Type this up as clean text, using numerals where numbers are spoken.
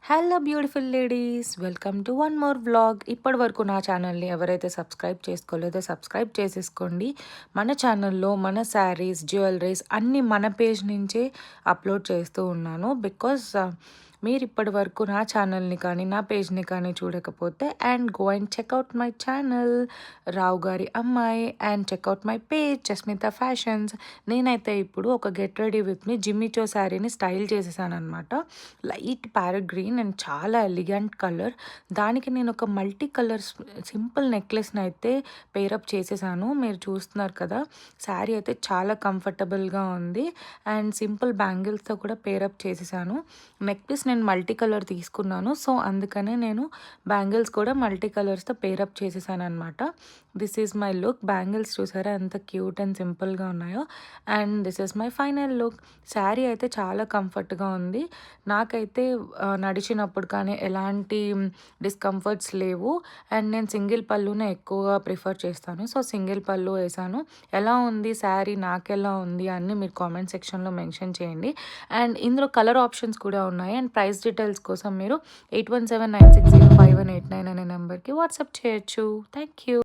Hello beautiful ladies, welcome to one more vlog. ఇప్పటి వరకు నా ఛానల్ని ఎవరైతే సబ్స్క్రైబ్ చేసుకోలేదో సబ్స్క్రైబ్ చేసేసుకోండి. మన ఛానల్లో మన శారీస్, జ్యువెలరీస్ అన్నీ మన పేజ్ నుంచే అప్లోడ్ చేస్తూ ఉన్నాను. బికాజ్ మీరు ఇప్పటి వరకు నా ఛానల్ని కానీ నా పేజ్ని కానీ చూడకపోతే and go and check out my channel Rao గారి అమ్మాయి and check out my page Jasmitha fashions. నేనైతే ఇప్పుడు ఒక get ready with me Jimmy Choo శారీని స్టైల్ చేసేసాను అనమాట. లైట్ ప్యారెట్ గ్రీన్ అండ్ చాలా ఎలిగెంట్ కలర్. దానికి నేను ఒక మల్టీ కలర్స్ సింపుల్ నెక్లెస్ని అయితే పేరప్ చేసేసాను. మీరు చూస్తున్నారు కదా, శారీ అయితే చాలా కంఫర్టబుల్గా ఉంది అండ్ సింపుల్ బ్యాంగిల్స్తో కూడా పేరప్ చేసేసాను. నెక్ పీస్ నేను మల్టీ కలర్ తీసుకున్నాను, సో అందుకనే నేను బ్యాంగిల్స్ కూడా మల్టీ కలర్స్తో పేరప్ చేసేసాను అనమాట. This is my look. Bangles చూసారా ఎంత క్యూట్ అండ్ సింపుల్గా ఉన్నాయో. And this is my final look. Sari అయితే చాలా కంఫర్ట్గా ఉంది. నాకైతే నడిచినప్పుడు కానీ ఎలాంటి డిస్కంఫర్ట్స్ లేవు. అండ్ నేను సింగిల్ పళ్ళునే ఎక్కువగా ప్రిఫర్ చేస్తాను, సో సింగిల్ పళ్ళు వేసాను. ఎలా ఉంది శారీ, నాకెలా ఉంది అన్నీ మీరు కామెంట్ సెక్షన్లో మెన్షన్ చేయండి. అండ్ ఇందులో కలర్ ఆప్షన్స్ కూడా ఉన్నాయి. అండ్ ప్రైస్ డీటెయిల్స్ కోసం మీరు 8179605189 అనే నెంబర్కి వాట్సాప్ చేయొచ్చు. Thank you.